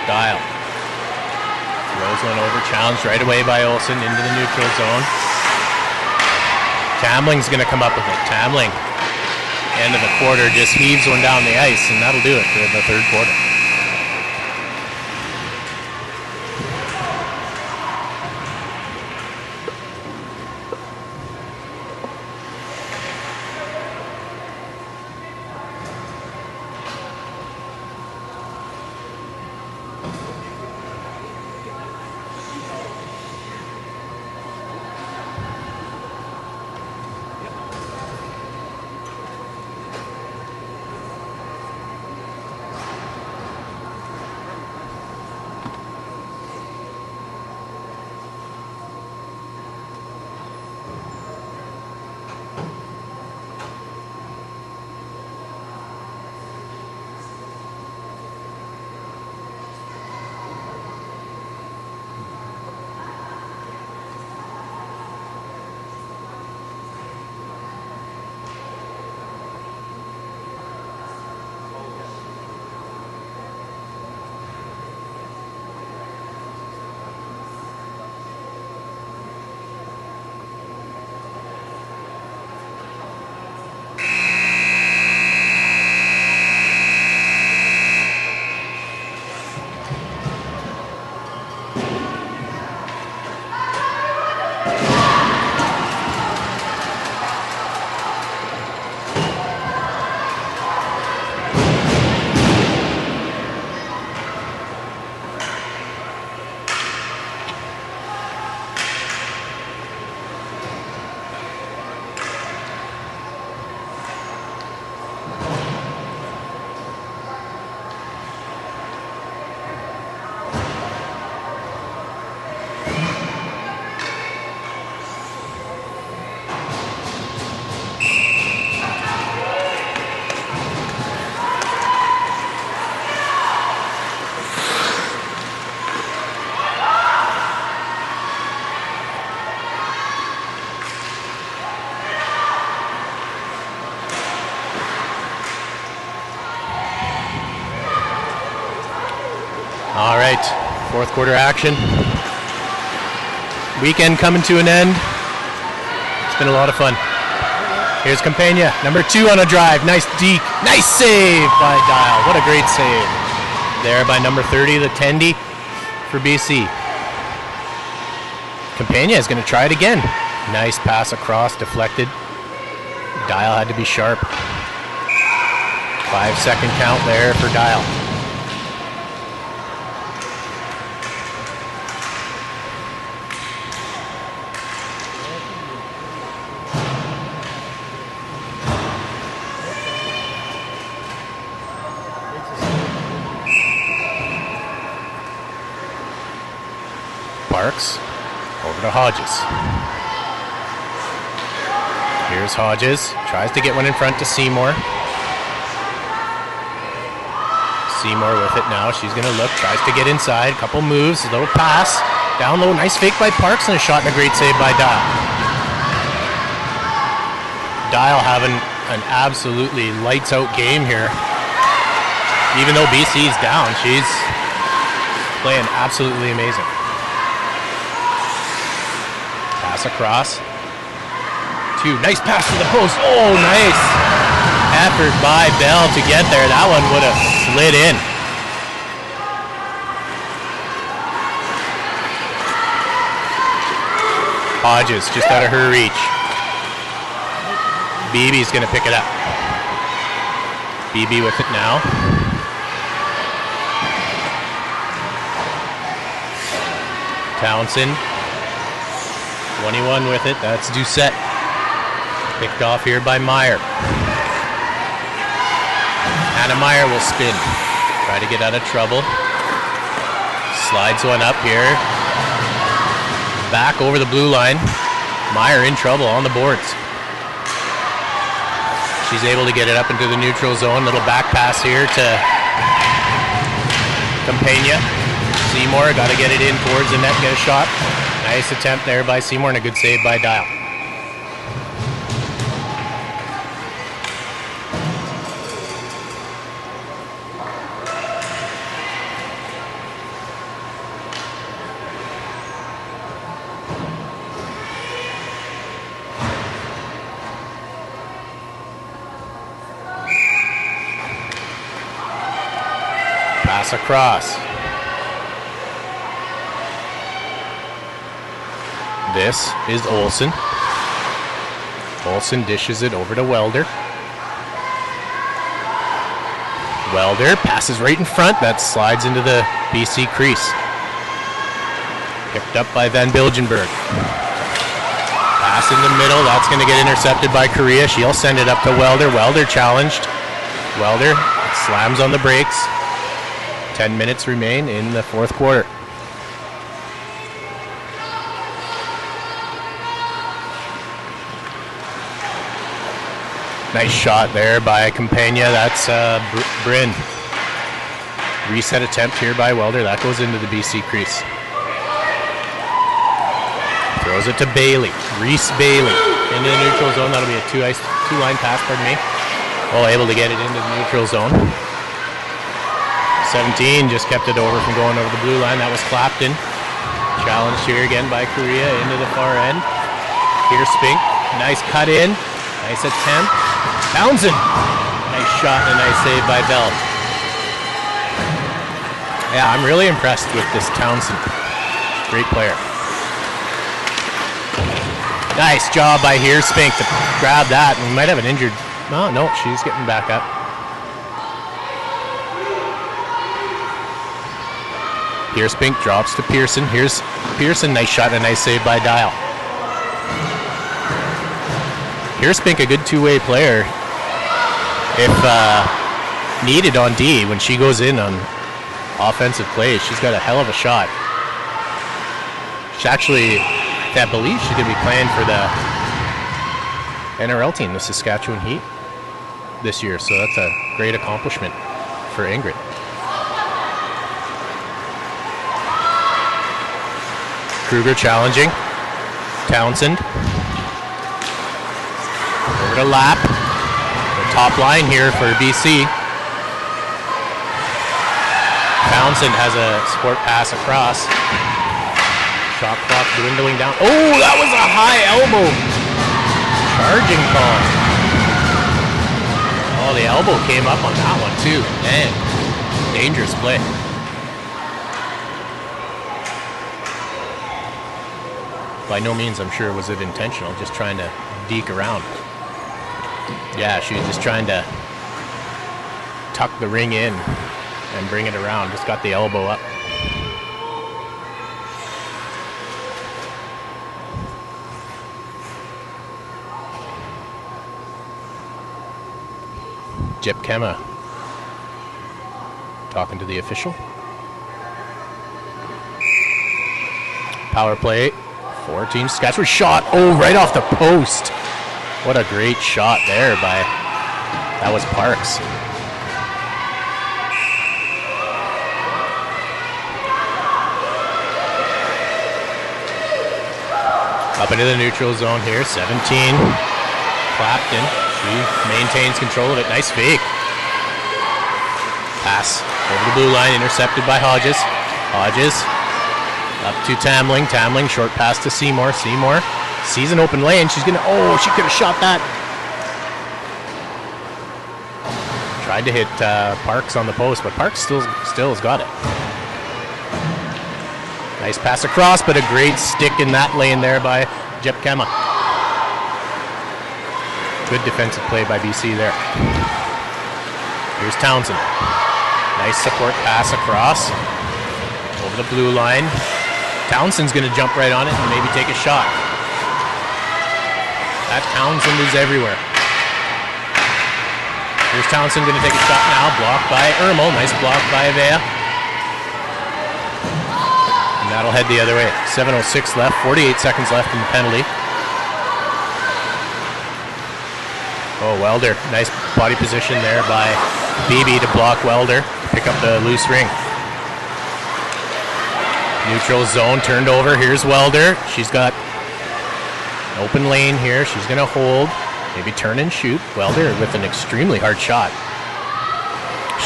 Dial. Throws one over, challenged right away by Olsen into the neutral zone. Tamling's going to come up with it. Tamling, end of the quarter, just heaves one down the ice, and that'll do it for the third quarter. All right, fourth quarter action. Weekend coming to an end. It's been a lot of fun. Here's Campagna, number 2 on a drive. Nice deke, nice save by Dial. What a great save. There by number 30, the Tendy for BC. Campagna is going to try it again. Nice pass across, deflected. Dial had to be sharp. 5-second count there for Dial. Parks over to Hodges. Here's Hodges, tries to get one in front to Seymour. Seymour with it now, she's going to look, tries to get inside, couple moves, a little pass. Down low, nice fake by Parks and a shot and a great save by Dial. Dial having an absolutely lights out game here. Even though BC's down, she's playing absolutely amazing. Pass across. 2, nice pass to the post. Oh, nice effort by Bell to get there. That one would have slid in. Hodges just out of her reach. Beebe's gonna pick it up. Beeby with it now. Townsend. 21 with it, that's Doucette. Picked off here by Meyer. Hannah Meyer will spin. Try to get out of trouble. Slides one up here. Back over the blue line. Meyer in trouble on the boards. She's able to get it up into the neutral zone. Little back pass here to Campagna. Seymour got to get it in towards the net, get a shot. Nice attempt there by Seymour and a good save by Dial. Pass across. This is Olsen. Olsen dishes it over to Welder. Welder passes right in front. That slides into the BC crease. Picked up by Van Bilgenberg. Pass in the middle. That's going to get intercepted by Korea. She'll send it up to Welder. Welder challenged. Welder slams on the brakes. 10 minutes remain in the fourth quarter. Nice shot there by Campagna. That's Bryn. Reset attempt here by Welder. That goes into the BC crease. Throws it to Bailey. Reese Bailey into the neutral zone. That'll be a two-line pass, pardon me. Oh, able to get it into the neutral zone. 17 just kept it over from going over the blue line. That was Clapton. Challenged here again by Korea into the far end. Heerspink. Nice cut in. Nice attempt. Townsend. Nice shot and a nice save by Bell. Yeah, I'm really impressed with this Townsend. Great player. Nice job by Heerspink to grab that. We might have an injured. Oh, no, she's getting back up. Heerspink drops to Pearson. Here's Pearson. Nice shot and a nice save by Dial. Heerspink, a good two-way player. If needed on D, when she goes in on offensive plays, she's got a hell of a shot. She's actually, I believe she's going to be playing for the NRL team, the Saskatchewan Heat, this year. So that's a great accomplishment for Ingrid. Kruger challenging. Townsend. Over to Lapp. The top line here for BC. Townsend has a sport pass across. Shot clock dwindling down. Oh, that was a high elbow. Charging call. Oh, the elbow came up on that one too. Man, dangerous play. By no means, I'm sure, was it intentional, just trying to deke around. Yeah, she was just trying to tuck the ring in and bring it around. Just got the elbow up. Jip Kema talking to the official. Power play. 14 Saskatchewan shot. Oh, right off the post. What a great shot there by, that was Parks. Up into the neutral zone here. 17. Clapton. She maintains control of it. Nice fake. Pass over the blue line. Intercepted by Hodges. Hodges. Up to Tamling. Tamling. Short pass to Seymour. Seymour sees an open lane. She's going to... Oh, she could have shot that. Tried to hit Parks on the post, but Parks still has got it. Nice pass across, but a great stick in that lane there by Jep Kema. Good defensive play by BC there. Here's Townsend. Nice support pass across. Over the blue line. Townsend's going to jump right on it and maybe take a shot. That Townsend is everywhere. Here's Townsend going to take a shot now. Blocked by Ermel. Nice block by Avea. And that'll head the other way. 7:06 left. 48 seconds left in the penalty. Oh, Welder. Nice body position there by Beeby to block Welder. Pick up the loose ring. Neutral zone turned over. Here's Welder. She's got an open lane here. She's going to hold. Maybe turn and shoot. Welder with an extremely hard shot.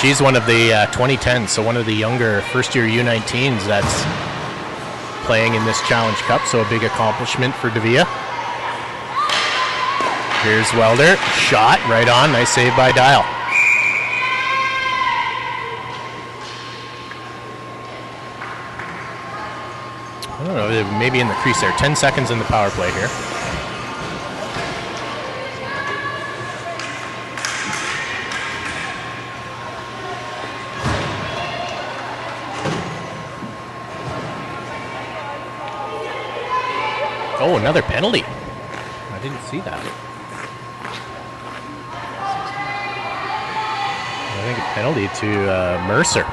She's one of the 2010s, so one of the younger first-year U19s that's playing in this Challenge Cup, so a big accomplishment for Davia. Here's Welder. Shot right on. Nice save by Dial. I don't know, maybe in the crease there. 10 seconds in the power play here. Oh, another penalty. I didn't see that. I think a penalty to Mercer.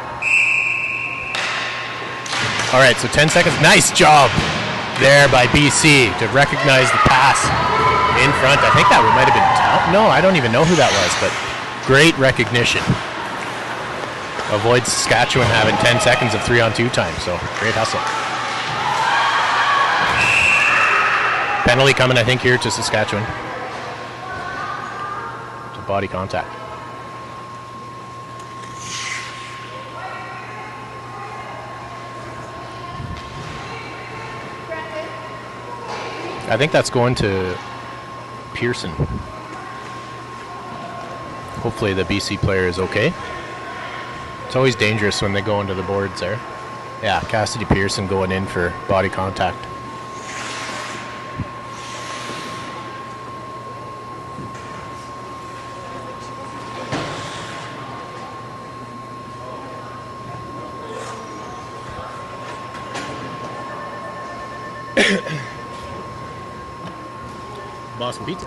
All right, so 10 seconds. Nice job there by BC to recognize the pass in front. I think that might have been no, I don't even know who that was, but great recognition. Avoids Saskatchewan having 10 seconds of 3-on-2 time, so great hustle. Penalty coming, I think, here to Saskatchewan. To body contact. I think that's going to Pearson. Hopefully the BC player is okay. It's always dangerous when they go into the boards there. Yeah, Cassidy Pearson going in for body contact. Boston Pizza.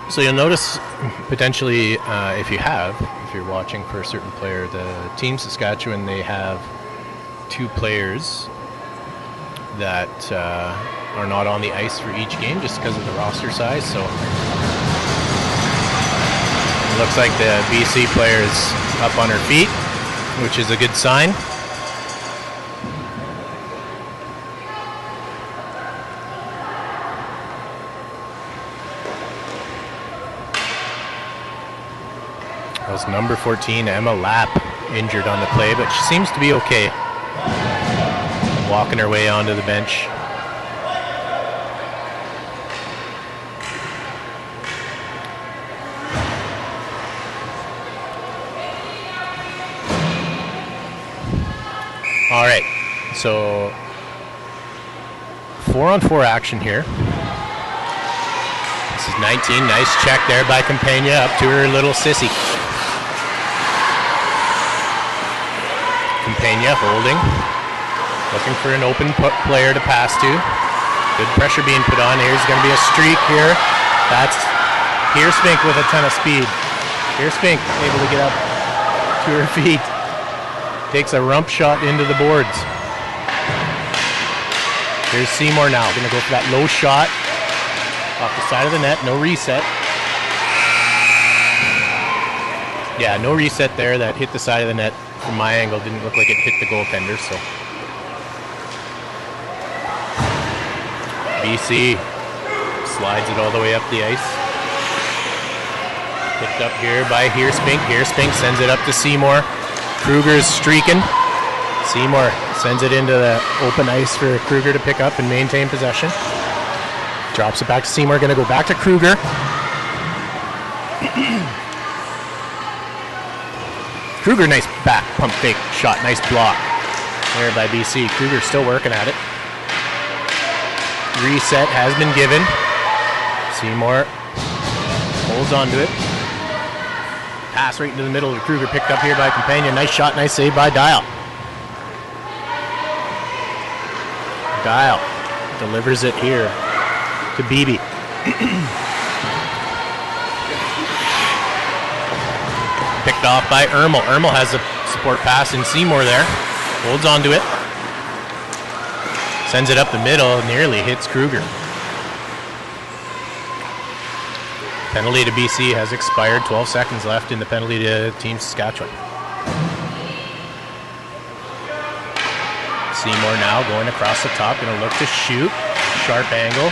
So you'll notice potentially if you're watching for a certain player, the Team Saskatchewan, they have two players that are not on the ice for each game just because of the roster size. So it looks like the BC player is up on her feet, which is a good sign. Was number 14, Emma Lapp, injured on the play, but she seems to be okay. Walking her way onto the bench. All right, so 4-on-4 action here. This is 19. Nice check there by Campagna up to her little sissy. Campagna holding. Looking for an open player to pass to. Good pressure being put on. Here's going to be a streak here. That's Heerspink with a ton of speed. Heerspink able to get up to her feet. Takes a rump shot into the boards. Here's Seymour now. Going to go for that low shot. Off the side of the net. No reset. Yeah, no reset there. That hit the side of the net. From my angle, didn't look like it hit the goaltender. So BC slides it all the way up the ice. Picked up here by Heerspink. Heerspink sends it up to Seymour. Kruger's streaking. Seymour sends it into the open ice for Kruger to pick up and maintain possession. Drops it back to Seymour. Going to go back to Kruger. Kruger, nice back pump fake shot. Nice block there by BC. Kruger still working at it. Reset has been given. Seymour holds on to it. Pass right into the middle of Kruger, picked up here by Campagna. Nice shot, nice save by Dial. Dial delivers it here to Beeby. Picked off by Ermel. Ermel has a support pass in Seymour there. Holds on to it. Sends it up the middle, nearly hits Kruger. Penalty to BC has expired. 12 seconds left in the penalty to Team Saskatchewan. Seymour now going across the top, going to look to shoot. Sharp angle.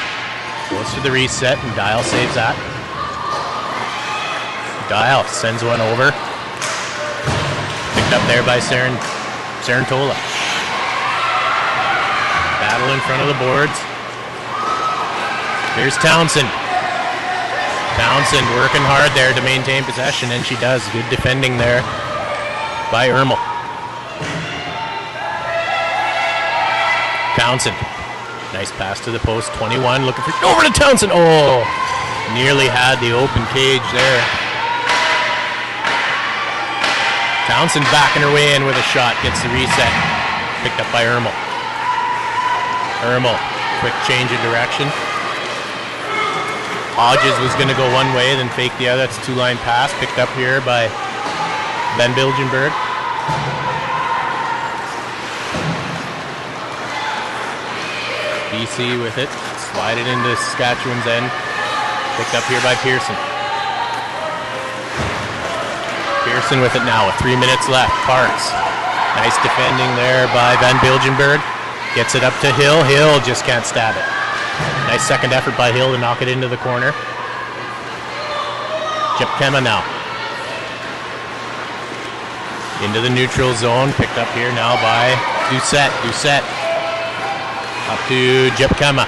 Goes for the reset, and Dial saves that. Dial sends one over. Picked up there by Cerantola. Battle in front of the boards. Here's Townsend. Townsend working hard there to maintain possession, and she does. Good defending there by Ermel. Townsend. Nice pass to the post. 21 looking for... Over to Townsend. Oh! Nearly had the open cage there. Townsend backing her way in with a shot. Gets the reset. Picked up by Ermel. Ermel. Quick change of direction. Hodges was going to go one way, then fake the other. That's a two-line pass. Picked up here by Ben Bilgenberg. BC with it. Slide it into Saskatchewan's end. Picked up here by Pearson. Pearson with it now with 3 minutes left. Parks. Nice defending there by Van Bilgenberg. Gets it up to Hill. Hill just can't stab it. Nice second effort by Hill to knock it into the corner. Jepkema now. Into the neutral zone. Picked up here now by Doucette. Doucette. Up to Jepkema.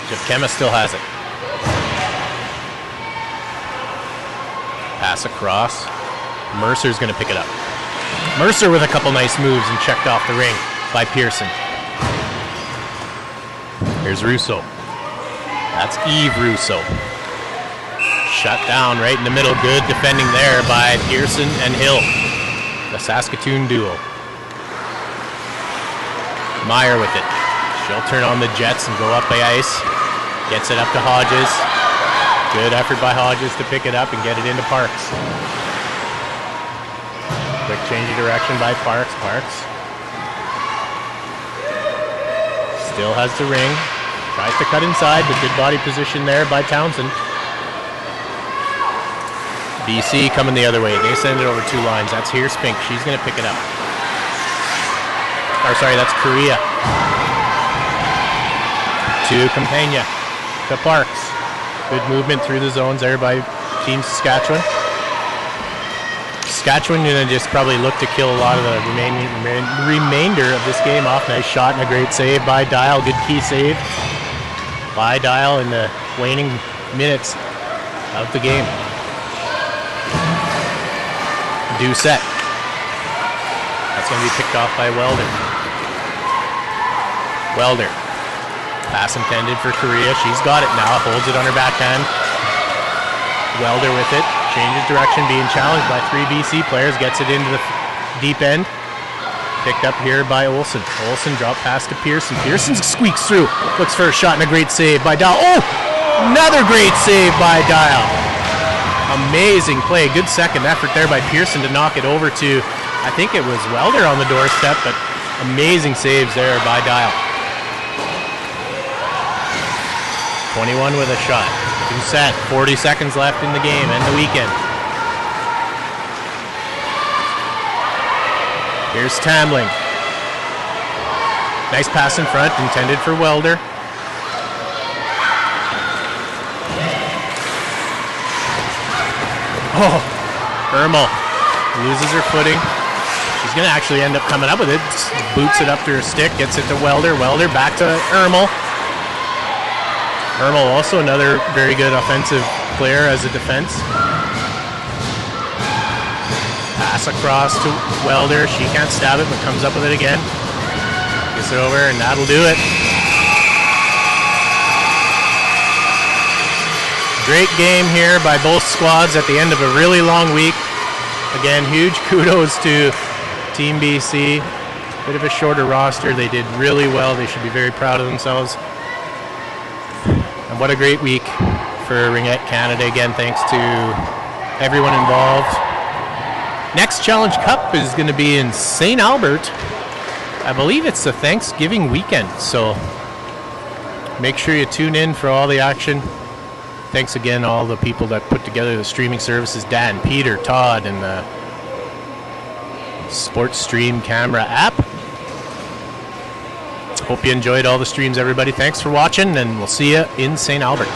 Jepkema still has it. Pass across. Mercer's going to pick it up. Mercer with a couple nice moves and checked off the ring by Pearson. Here's Roussouw. That's Roussouw. Shut down right in the middle. Good defending there by Pearson and Hill. The Saskatoon duo. Meyer with it. She'll turn on the Jets and go up the ice. Gets it up to Hodges. Good effort by Hodges to pick it up and get it into Parks. Quick change of direction by Parks. Parks still has the ring. Tries to cut inside, but good body position there by Townsend. BC coming the other way. They send it over two lines. That's Heerspink. She's going to pick it up. Or sorry, that's Korea. To Campagna. To Parks. Good movement through the zones there by Team Saskatchewan. Saskatchewan going to just probably look to kill a lot of the remainder of this game off. Nice shot and a great save by Dial. Good key save by Dial in the waning minutes of the game. Doucette. That's going to be picked off by Welder. Welder. Pass intended for Korea. She's got it now. Holds it on her backhand. Welder with it. Changes direction. Being challenged by 3 BC players. Gets it into the deep end. Picked up here by Olsen. Olsen drop pass to Pearson. Pearson squeaks through. Looks for a shot and a great save by Dial. Oh! Another great save by Dial. Amazing play. Good second effort there by Pearson to knock it over to, I think it was Welder on the doorstep, but amazing saves there by Dial. 21 with a shot. 2 set. 40 seconds left in the game and the weekend. Here's Tamling. Nice pass in front, intended for Welder. Oh, Irma loses her footing. She's going to actually end up coming up with it. Boots it up to her stick, gets it to Welder. Welder back to Irma. Irma also another very good offensive player as a defense. Pass across to Welder. She can't stab it, but comes up with it again. Gets it over, and that'll do it. Great game here by both squads at the end of a really long week. Again, huge kudos to Team BC. Bit of a shorter roster. They did really well. They should be very proud of themselves. And what a great week for Ringette Canada. Again, thanks to everyone involved. Next Challenge Cup is going to be in St. Albert. I believe it's the Thanksgiving weekend, so make sure you tune in for all the action. Thanks again all the people that put together the streaming services, Dan, Peter, Todd, and the Sports Stream Camera app. Hope you enjoyed all the streams, everybody. Thanks for watching, and we'll see you in St. Albert.